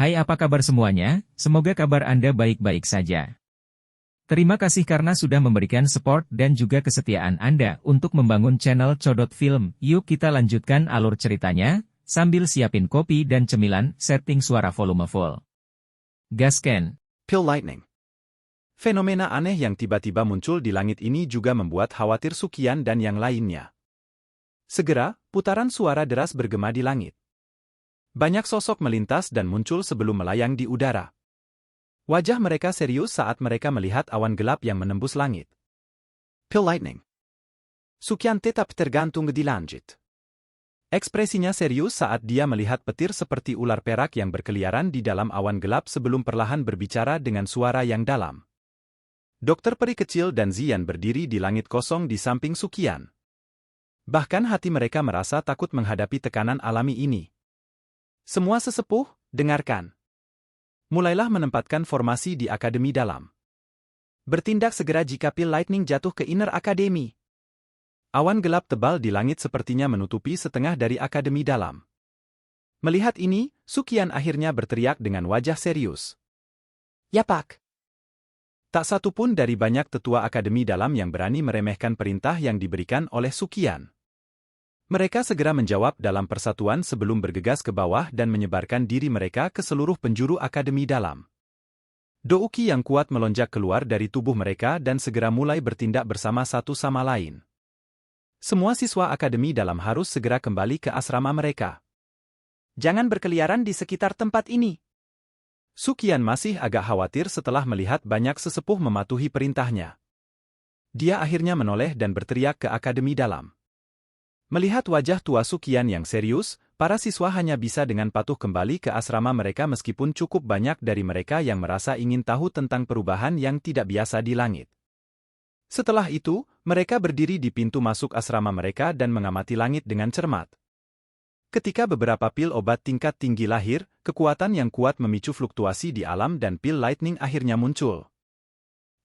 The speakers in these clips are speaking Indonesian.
Hai, apa kabar semuanya? Semoga kabar Anda baik-baik saja. Terima kasih karena sudah memberikan support dan juga kesetiaan Anda untuk membangun channel Codot Film. Yuk kita lanjutkan alur ceritanya, sambil siapin kopi dan cemilan, setting suara volume full. Gasken. Pill lightning. Fenomena aneh yang tiba-tiba muncul di langit ini juga membuat khawatir Sukian dan yang lainnya. Segera, putaran suara deras bergema di langit. Banyak sosok melintas dan muncul sebelum melayang di udara. Wajah mereka serius saat mereka melihat awan gelap yang menembus langit. Pill lightning. Sukian tetap tergantung di langit. Ekspresinya serius saat dia melihat petir seperti ular perak yang berkeliaran di dalam awan gelap sebelum perlahan berbicara dengan suara yang dalam. Dokter peri kecil dan Zian berdiri di langit kosong di samping Sukian. Bahkan hati mereka merasa takut menghadapi tekanan alami ini. Semua sesepuh, dengarkan. Mulailah menempatkan formasi di Akademi Dalam. Bertindak segera jika Pill Lightning jatuh ke Inner Academy. Awan gelap tebal di langit sepertinya menutupi setengah dari Akademi Dalam. Melihat ini, Sukian akhirnya berteriak dengan wajah serius. Ya Pak. Tak satu pun dari banyak tetua Akademi Dalam yang berani meremehkan perintah yang diberikan oleh Sukian. Mereka segera menjawab dalam persatuan sebelum bergegas ke bawah dan menyebarkan diri mereka ke seluruh penjuru Akademi Dalam. Douki yang kuat melonjak keluar dari tubuh mereka dan segera mulai bertindak bersama satu sama lain. Semua siswa Akademi Dalam harus segera kembali ke asrama mereka. Jangan berkeliaran di sekitar tempat ini. Sukian masih agak khawatir setelah melihat banyak sesepuh mematuhi perintahnya. Dia akhirnya menoleh dan berteriak ke Akademi Dalam. Melihat wajah tua Sukian yang serius, para siswa hanya bisa dengan patuh kembali ke asrama mereka meskipun cukup banyak dari mereka yang merasa ingin tahu tentang perubahan yang tidak biasa di langit. Setelah itu, mereka berdiri di pintu masuk asrama mereka dan mengamati langit dengan cermat. Ketika beberapa pil obat tingkat tinggi lahir, kekuatan yang kuat memicu fluktuasi di alam dan Pill Lightning akhirnya muncul.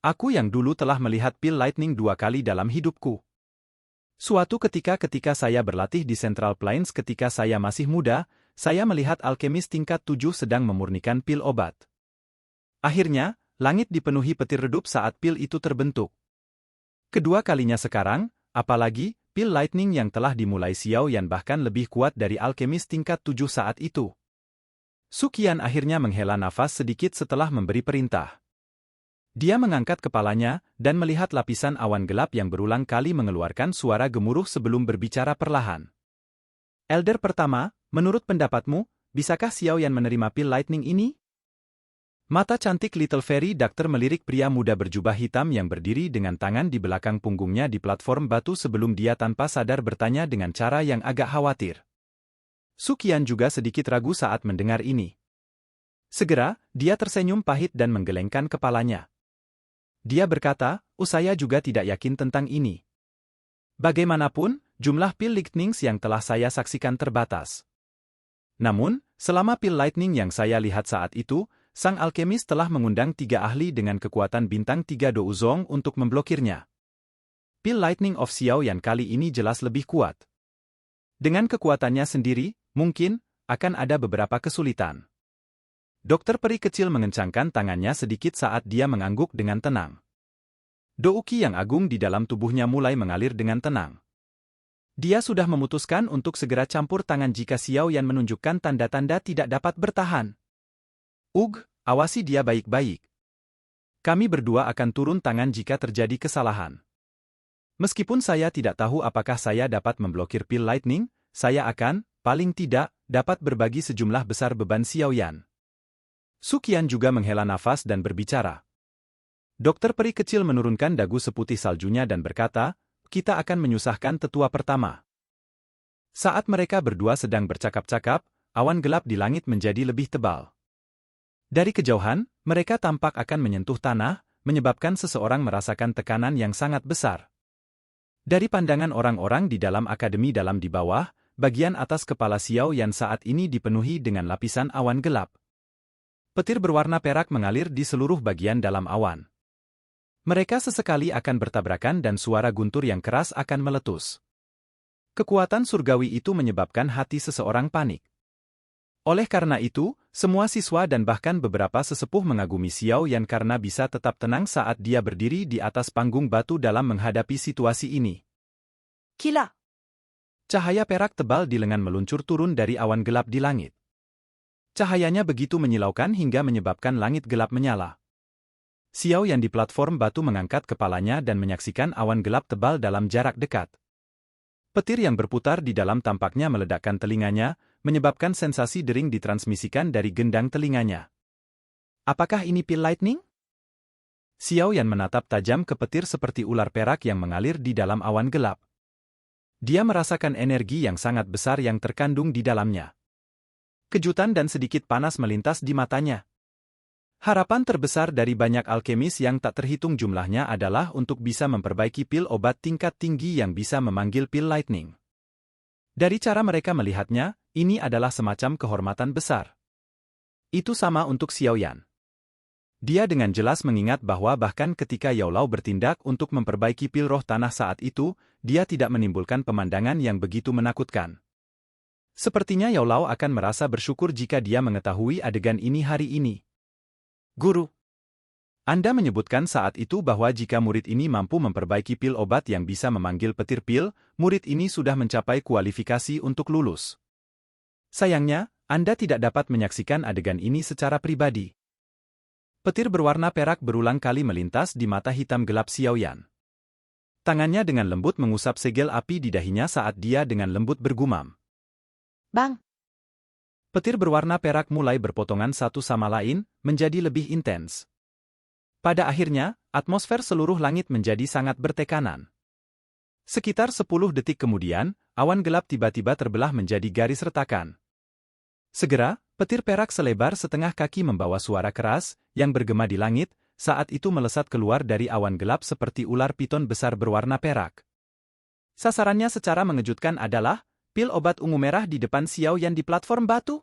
Aku yang dulu telah melihat Pill Lightning 2 kali dalam hidupku. Suatu ketika saya berlatih di Central Plains ketika saya masih muda, saya melihat alkemis tingkat 7 sedang memurnikan pil obat. Akhirnya, langit dipenuhi petir redup saat pil itu terbentuk. Kedua kalinya sekarang, apalagi, Pill Lightning yang telah dimulai Xiao Yan bahkan lebih kuat dari alkemis tingkat 7 saat itu. Sukian akhirnya menghela nafas sedikit setelah memberi perintah. Dia mengangkat kepalanya dan melihat lapisan awan gelap yang berulang kali mengeluarkan suara gemuruh sebelum berbicara perlahan. Elder pertama, menurut pendapatmu, bisakah Xiao Yan menerima Pill Lightning ini? Mata cantik Little Fairy Doctor melirik pria muda berjubah hitam yang berdiri dengan tangan di belakang punggungnya di platform batu sebelum dia tanpa sadar bertanya dengan cara yang agak khawatir. Sukian juga sedikit ragu saat mendengar ini. Segera, dia tersenyum pahit dan menggelengkan kepalanya. Dia berkata, saya juga tidak yakin tentang ini. Bagaimanapun, jumlah Pill Lightnings yang telah saya saksikan terbatas. Namun, selama Pill Lightning yang saya lihat saat itu, sang alkemis telah mengundang 3 ahli dengan kekuatan bintang 3 Douzong untuk memblokirnya. Pill Lightning of Xiao Yan kali ini jelas lebih kuat. Dengan kekuatannya sendiri, mungkin, akan ada beberapa kesulitan. Dokter peri kecil mengencangkan tangannya sedikit saat dia mengangguk dengan tenang. Douki yang agung di dalam tubuhnya mulai mengalir dengan tenang. Dia sudah memutuskan untuk segera campur tangan jika Xiao Yan menunjukkan tanda-tanda tidak dapat bertahan. Awasi dia baik-baik. Kami berdua akan turun tangan jika terjadi kesalahan. Meskipun saya tidak tahu apakah saya dapat memblokir Pill Lightning, saya akan, paling tidak, dapat berbagi sejumlah besar beban Xiao Yan. Sukian juga menghela nafas dan berbicara. Dokter peri kecil menurunkan dagu seputih saljunya dan berkata, kita akan menyusahkan tetua pertama. Saat mereka berdua sedang bercakap-cakap, awan gelap di langit menjadi lebih tebal. Dari kejauhan, mereka tampak akan menyentuh tanah, menyebabkan seseorang merasakan tekanan yang sangat besar. Dari pandangan orang-orang di dalam Akademi Dalam di bawah, bagian atas kepala Xiao Yan saat ini dipenuhi dengan lapisan awan gelap. Petir berwarna perak mengalir di seluruh bagian dalam awan. Mereka sesekali akan bertabrakan dan suara guntur yang keras akan meletus. Kekuatan surgawi itu menyebabkan hati seseorang panik. Oleh karena itu, Semua siswa dan bahkan beberapa sesepuh mengagumi Xiao Yan karena bisa tetap tenang saat dia berdiri di atas panggung batu dalam menghadapi situasi ini. Gila! Cahaya perak tebal di lengan meluncur turun dari awan gelap di langit. Cahayanya begitu menyilaukan hingga menyebabkan langit gelap menyala. Xiao Yan di platform batu mengangkat kepalanya dan menyaksikan awan gelap tebal dalam jarak dekat. Petir yang berputar di dalam tampaknya meledakkan telinganya, menyebabkan sensasi dering ditransmisikan dari gendang telinganya. Apakah ini pil lightning? Xiao Yan menatap tajam ke petir seperti ular perak yang mengalir di dalam awan gelap. Dia merasakan energi yang sangat besar yang terkandung di dalamnya. Kejutan dan sedikit panas melintas di matanya. Harapan terbesar dari banyak alkemis yang tak terhitung jumlahnya adalah untuk bisa memperbaiki pil obat tingkat tinggi yang bisa memanggil pil lightning. Dari cara mereka melihatnya, ini adalah semacam kehormatan besar. Itu sama untuk Xiao Yan. Dia dengan jelas mengingat bahwa bahkan ketika Yao Lao bertindak untuk memperbaiki pil roh tanah saat itu, dia tidak menimbulkan pemandangan yang begitu menakutkan. Sepertinya Yao Lao akan merasa bersyukur jika dia mengetahui adegan ini hari ini. Guru, Anda menyebutkan saat itu bahwa jika murid ini mampu memperbaiki pil obat yang bisa memanggil petir pil, murid ini sudah mencapai kualifikasi untuk lulus. Sayangnya, Anda tidak dapat menyaksikan adegan ini secara pribadi. Petir berwarna perak berulang kali melintas di mata hitam gelap Xiao Yan. Tangannya dengan lembut mengusap segel api di dahinya saat dia dengan lembut bergumam. Bang! Petir berwarna perak mulai berpotongan satu sama lain, menjadi lebih intens. Pada akhirnya, atmosfer seluruh langit menjadi sangat bertekanan. Sekitar 10 detik kemudian, awan gelap tiba-tiba terbelah menjadi garis retakan. Segera, petir perak selebar setengah kaki membawa suara keras, yang bergema di langit, saat itu melesat keluar dari awan gelap seperti ular piton besar berwarna perak. Sasarannya secara mengejutkan adalah pil obat ungu merah di depan Xiao Yan di platform batu.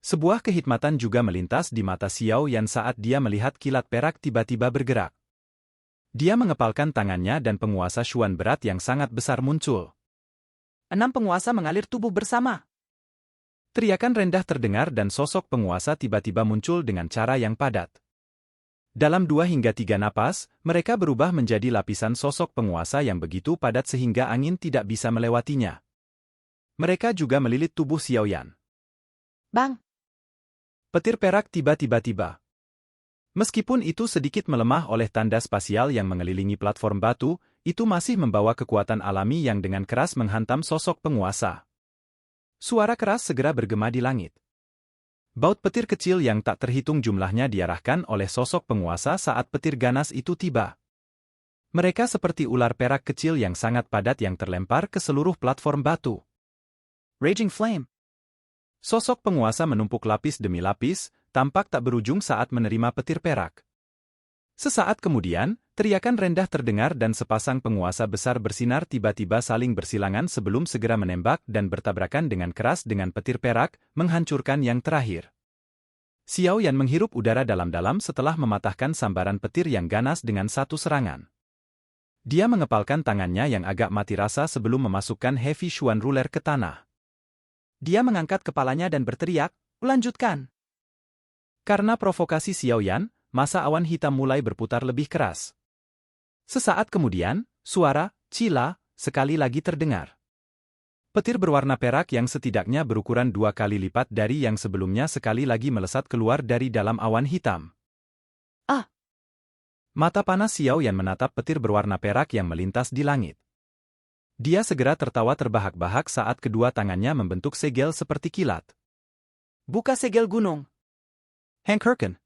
Sebuah kehikmatan juga melintas di mata Xiao Yan saat dia melihat kilat perak tiba-tiba bergerak. Dia mengepalkan tangannya dan penguasa Xuan berat yang sangat besar muncul. 6 penguasa mengalir tubuh bersama. Teriakan rendah terdengar dan sosok penguasa tiba-tiba muncul dengan cara yang padat. Dalam 2 hingga 3 napas, mereka berubah menjadi lapisan sosok penguasa yang begitu padat sehingga angin tidak bisa melewatinya. Mereka juga melilit tubuh Xiao Yan. Bang! Petir perak tiba-tiba. Meskipun itu sedikit melemah oleh tanda spasial yang mengelilingi platform batu, itu masih membawa kekuatan alami yang dengan keras menghantam sosok penguasa. Suara keras segera bergema di langit. Baut petir kecil yang tak terhitung jumlahnya diarahkan oleh sosok penguasa saat petir ganas itu tiba. Mereka seperti ular perak kecil yang sangat padat yang terlempar ke seluruh platform batu. Raging Flame. Sosok penguasa menumpuk lapis demi lapis, tampak tak berujung saat menerima petir perak. Sesaat kemudian, teriakan rendah terdengar dan sepasang penguasa besar bersinar tiba-tiba saling bersilangan sebelum segera menembak dan bertabrakan dengan keras dengan petir perak, menghancurkan yang terakhir. Xiao Yan menghirup udara dalam-dalam setelah mematahkan sambaran petir yang ganas dengan satu serangan. Dia mengepalkan tangannya yang agak mati rasa sebelum memasukkan Heavy Xuan Ruler ke tanah. Dia mengangkat kepalanya dan berteriak, "Lanjutkan!" Karena provokasi Xiao Yan, masa awan hitam mulai berputar lebih keras. Sesaat kemudian, suara "cila" sekali lagi terdengar. Petir berwarna perak yang setidaknya berukuran 2 kali lipat dari yang sebelumnya sekali lagi melesat keluar dari dalam awan hitam. Ah! Mata panas Xiao Yan menatap petir berwarna perak yang melintas di langit. Dia segera tertawa terbahak-bahak saat kedua tangannya membentuk segel seperti kilat. Buka segel gunung. Hank Herken.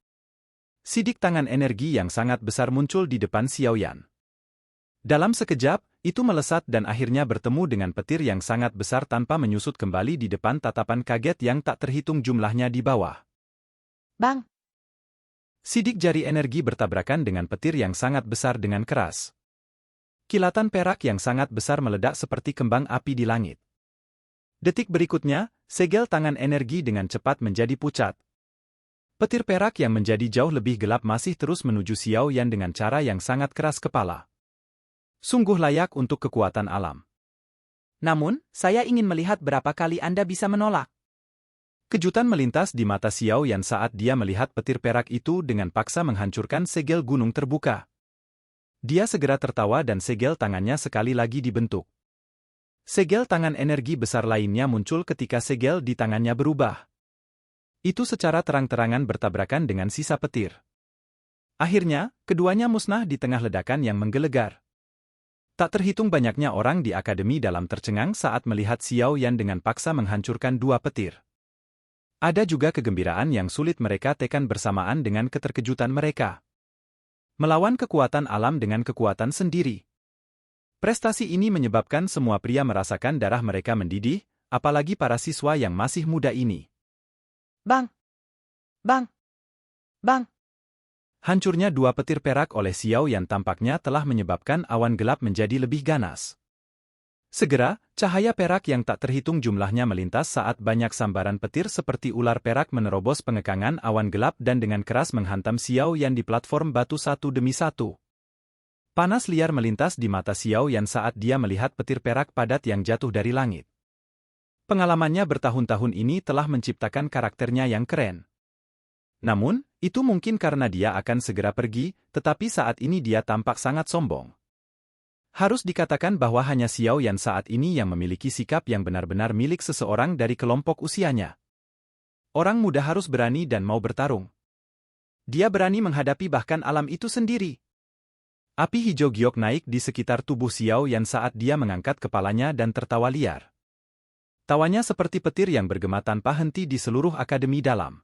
Sidik tangan energi yang sangat besar muncul di depan Xiao Yan. Dalam sekejap, itu melesat dan akhirnya bertemu dengan petir yang sangat besar tanpa menyusut kembali di depan tatapan kaget yang tak terhitung jumlahnya di bawah. Bang! Sidik jari energi bertabrakan dengan petir yang sangat besar dengan keras. Kilatan perak yang sangat besar meledak seperti kembang api di langit. Detik berikutnya, segel tangan energi dengan cepat menjadi pucat. Petir perak yang menjadi jauh lebih gelap masih terus menuju Xiao Yan dengan cara yang sangat keras kepala. Sungguh layak untuk kekuatan alam. Namun, saya ingin melihat berapa kali Anda bisa menolak. Kejutan melintas di mata Xiao Yan saat dia melihat petir perak itu dengan paksa menghancurkan segel gunung terbuka. Dia segera tertawa dan segel tangannya sekali lagi dibentuk. Segel tangan energi besar lainnya muncul ketika segel di tangannya berubah. Itu secara terang-terangan bertabrakan dengan sisa petir. Akhirnya, keduanya musnah di tengah ledakan yang menggelegar. Tak terhitung banyaknya orang di akademi dalam tercengang saat melihat Xiao Yan dengan paksa menghancurkan dua petir. Ada juga kegembiraan yang sulit mereka tekan bersamaan dengan keterkejutan mereka. Melawan kekuatan alam dengan kekuatan sendiri. Prestasi ini menyebabkan semua pria merasakan darah mereka mendidih, apalagi para siswa yang masih muda ini. Bang! Bang! Bang! Hancurnya dua petir perak oleh Xiao Yan tampaknya telah menyebabkan awan gelap menjadi lebih ganas. Segera, cahaya perak yang tak terhitung jumlahnya melintas saat banyak sambaran petir seperti ular perak menerobos pengekangan awan gelap dan dengan keras menghantam Xiao Yan di platform batu satu demi satu. Panas liar melintas di mata Xiao Yan saat dia melihat petir perak padat yang jatuh dari langit. Pengalamannya bertahun-tahun ini telah menciptakan karakternya yang keren. Namun, itu mungkin karena dia akan segera pergi, tetapi saat ini dia tampak sangat sombong. Harus dikatakan bahwa hanya Xiao Yan saat ini yang memiliki sikap yang benar-benar milik seseorang dari kelompok usianya. Orang muda harus berani dan mau bertarung. Dia berani menghadapi bahkan alam itu sendiri. Api hijau giok naik di sekitar tubuh Xiao Yan saat dia mengangkat kepalanya dan tertawa liar. Tawanya seperti petir yang bergema tanpa henti di seluruh akademi dalam.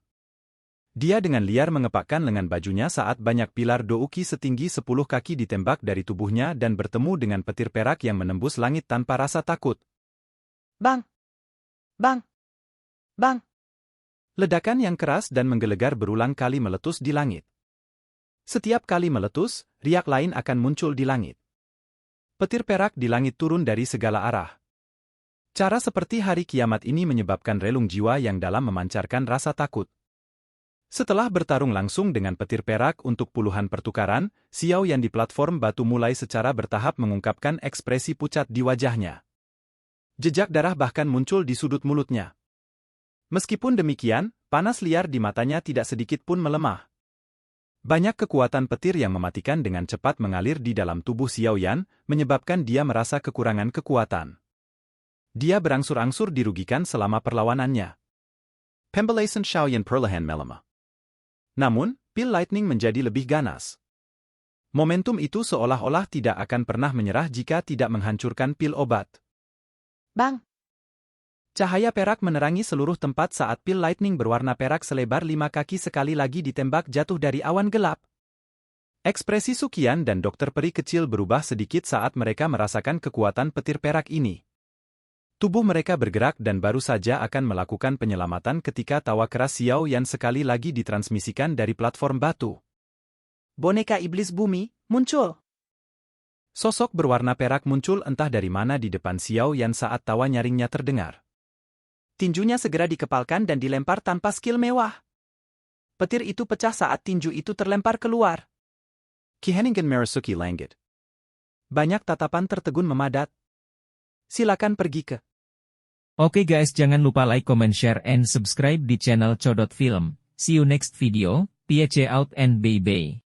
Dia dengan liar mengepakkan lengan bajunya saat banyak pilar douki setinggi 10 kaki ditembak dari tubuhnya dan bertemu dengan petir perak yang menembus langit tanpa rasa takut. Bang! Bang! Bang! Ledakan yang keras dan menggelegar berulang kali meletus di langit. Setiap kali meletus, riak lain akan muncul di langit. Petir perak di langit turun dari segala arah. Cara seperti hari kiamat ini menyebabkan relung jiwa yang dalam memancarkan rasa takut. Setelah bertarung langsung dengan petir perak untuk puluhan pertukaran, Xiao Yan di platform batu mulai secara bertahap mengungkapkan ekspresi pucat di wajahnya. Jejak darah bahkan muncul di sudut mulutnya. Meskipun demikian, panas liar di matanya tidak sedikit pun melemah. Banyak kekuatan petir yang mematikan dengan cepat mengalir di dalam tubuh Xiao Yan, menyebabkan dia merasa kekurangan kekuatan. Dia berangsur-angsur dirugikan selama perlawanannya. Pembalasan Xiao Yan perlahan melemah. Namun, pil lightning menjadi lebih ganas. Momentum itu seolah-olah tidak akan pernah menyerah jika tidak menghancurkan pil obat. Bang! Cahaya perak menerangi seluruh tempat saat pil lightning berwarna perak selebar 5 kaki sekali lagi ditembak jatuh dari awan gelap. Ekspresi Sukian dan Dokter Peri kecil berubah sedikit saat mereka merasakan kekuatan petir perak ini. Tubuh mereka bergerak dan baru saja akan melakukan penyelamatan ketika tawa keras Xiao Yan sekali lagi ditransmisikan dari platform batu. Boneka iblis bumi, muncul! Sosok berwarna perak muncul entah dari mana di depan Xiao Yan saat tawa nyaringnya terdengar. Tinjunya segera dikepalkan dan dilempar tanpa skill mewah. Petir itu pecah saat tinju itu terlempar keluar. Kiheningen Merasuki Langit. Banyak tatapan tertegun memadat. Silakan pergi ke. Oke guys, jangan lupa like, comment, share, and subscribe di channel Codot Film. See you next video, peace out and bye-bye.